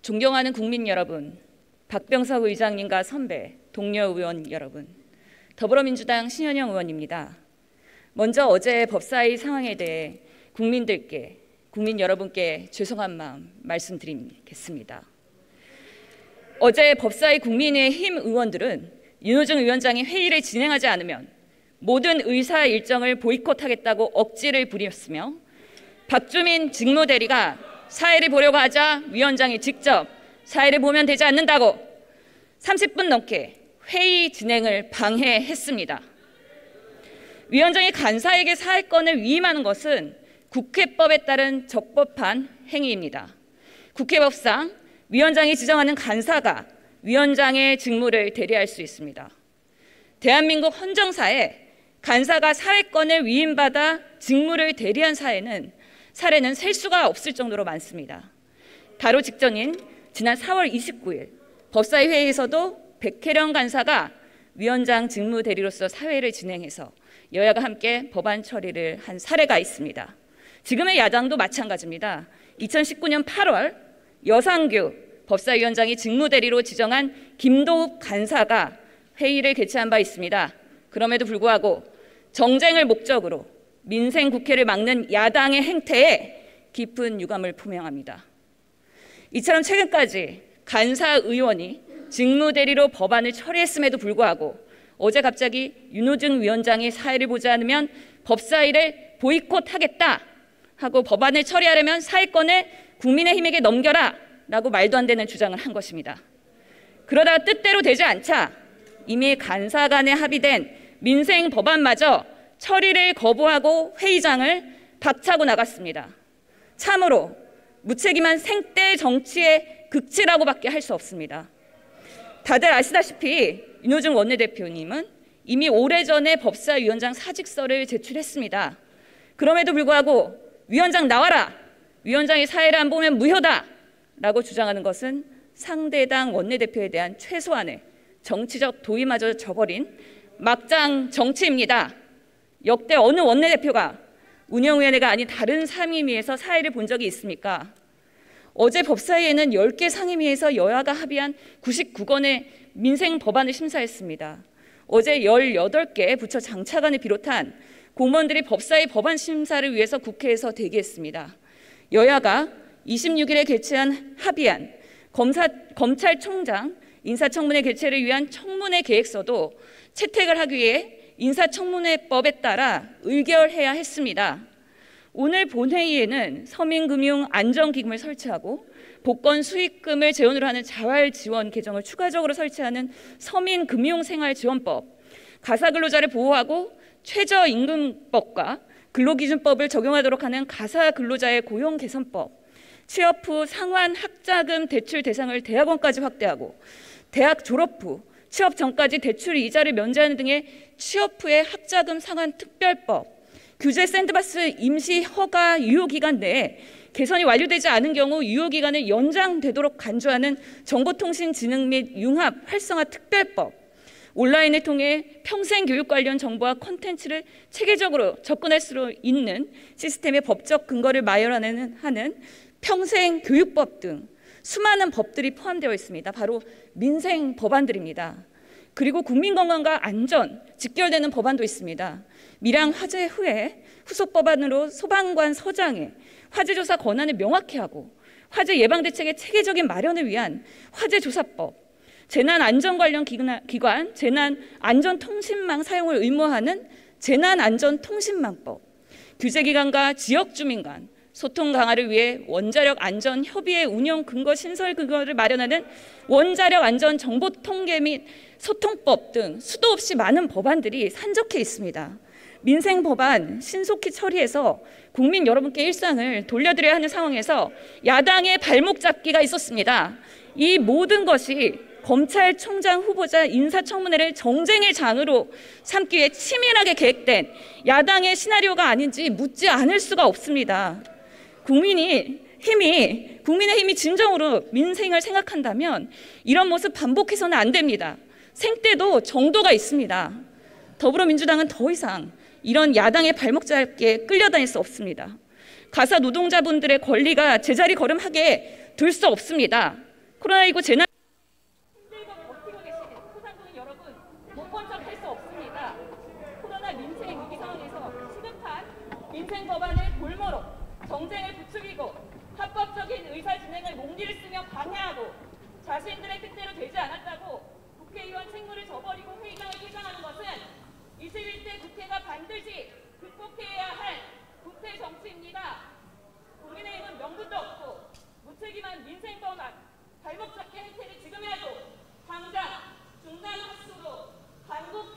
존경하는 국민 여러분, 박병석 의장님과 선배, 동료 의원 여러분, 더불어민주당 신현영 의원입니다. 먼저 어제 법사위 상황에 대해 국민 여러분께 죄송한 마음 말씀드리겠습니다. 어제 법사위 국민의힘 의원들은 윤호중 위원장이 회의를 진행하지 않으면 모든 의사 일정을 보이콧하겠다고 억지를 부렸으며 박주민 직무대리가 사회를 보려고 하자 위원장이 직접 사회를 보면 되지 않는다고 30분 넘게 회의 진행을 방해했습니다. 위원장이 간사에게 사회권을 위임하는 것은 국회법에 따른 적법한 행위입니다. 국회법상 위원장이 지정하는 간사가 위원장의 직무를 대리할 수 있습니다. 대한민국 헌정사에 간사가 사회권을 위임받아 직무를 대리한 사례는 셀 수가 없을 정도로 많습니다. 바로 직전인 지난 4월 29일 법사위 회의에서도 백혜령 간사가 위원장 직무 대리로서 사회를 진행해서 여야가 함께 법안 처리를 한 사례가 있습니다. 지금의 야당도 마찬가지입니다. 2019년 8월 여상규 법사위원장이 직무 대리로 지정한 김도읍 간사가 회의를 개최한 바 있습니다. 그럼에도 불구하고 정쟁을 목적으로 민생 국회를 막는 야당의 행태에 깊은 유감을 표명합니다. 이처럼 최근까지 간사 의원이 직무 대리로 법안을 처리했음에도 불구하고 어제 갑자기 윤호중 위원장이 사회를 보지 않으면 법사위를 보이콧하겠다 하고 법안을 처리하려면 사회권을 국민의힘에게 넘겨라 라고 말도 안 되는 주장을 한 것입니다. 그러다가 뜻대로 되지 않자 이미 간사 간에 합의된 민생 법안마저 처리를 거부하고 회의장을 박차고 나갔습니다. 참으로 무책임한 생떼 정치의 극치라고밖에 할 수 없습니다. 다들 아시다시피 윤호중 원내대표님은 이미 오래전에 법사위원장 사직서를 제출했습니다. 그럼에도 불구하고 위원장 나와라! 위원장이 사회를 안 보면 무효다! 라고 주장하는 것은 상대당 원내대표에 대한 최소한의 정치적 도의마저 저버린 막장 정치입니다. 역대 어느 원내대표가 운영위원회가 아닌 다른 상임위에서 사회를 본 적이 있습니까? 어제 법사위에는 10개 상임위에서 여야가 합의한 99건의 민생 법안을 심사했습니다. 어제 18개 부처 장차관을 비롯한 공무원들이 법사위 법안 심사를 위해서 국회에서 대기했습니다. 여야가 26일에 합의한 검찰총장 인사청문회 개최를 위한 청문회 계획서도 채택을 하기 위해 인사청문회법에 따라 의결해야 했습니다. 오늘 본회의에는 서민금융안전기금을 설치하고 복권 수익금을 재원으로 하는 자활지원 계정을 추가적으로 설치하는 서민금융생활지원법, 가사근로자를 보호하고 최저임금법과 근로기준법을 적용하도록 하는 가사근로자의 고용개선법, 취업 후 상환 학자금 대출 대상을 대학원까지 확대하고 대학 졸업 후 취업 전까지 대출 이자를 면제하는 등의 취업 후의 학자금 상환 특별법, 규제 샌드박스 임시 허가 유효기간 내에 개선이 완료되지 않은 경우 유효기간을 연장되도록 간주하는 정보통신진흥 및 융합 활성화 특별법, 온라인을 통해 평생교육 관련 정보와 콘텐츠를 체계적으로 접근할 수 있는 시스템의 법적 근거를 마련하는 평생교육법 등 수많은 법들이 포함되어 있습니다. 바로 민생 법안들입니다. 그리고 국민건강과 안전 직결되는 법안도 있습니다. 밀양 화재 후에 후속 법안으로 소방관 서장의 화재조사 권한을 명확히 하고 화재 예방대책의 체계적인 마련을 위한 화재조사법, 재난안전 관련 기관 재난안전통신망 사용을 의무화하는 재난안전통신망법, 규제기관과 지역주민 간 소통 강화를 위해 원자력 안전 협의회 운영 근거 신설 근거를 마련하는 원자력 안전 정보 통계 및 소통법 등 수도 없이 많은 법안들이 산적해 있습니다. 민생 법안 신속히 처리해서 국민 여러분께 일상을 돌려드려야 하는 상황에서 야당의 발목 잡기가 있었습니다. 이 모든 것이 검찰총장 후보자 인사청문회를 정쟁의 장으로 삼기 위해 치밀하게 계획된 야당의 시나리오가 아닌지 묻지 않을 수가 없습니다. 국민의힘이 진정으로 민생을 생각한다면 이런 모습 반복해서는 안 됩니다. 생때도 정도가 있습니다. 더불어민주당은 더 이상 이런 야당의 발목 잡기에 끌려다닐 수 없습니다. 가사 노동자분들의 권리가 제자리 걸음하게 둘 수 없습니다. 코로나19 재난 힘들고 버티고 계신 소상공인 여러분, 못 본 척 할 수 없습니다. 코로나 민생 위기 상황에서 시급한 민생 법안을 볼모로 정쟁을 부추기고 합법적인 의사 진행을 몽디를 쓰며 방해하고 자신들의 뜻대로 되지 않았다고 국회의원 책무를 저버리고 회의장을 퇴장하는 것은 21대 국회가 반드시 극복해야 할 구태 정치입니다. 국민의힘은 명분도 없고 무책임한 민생 법안, 발목 잡기 행태를 지금 해도 당장 중단 횟수로 반복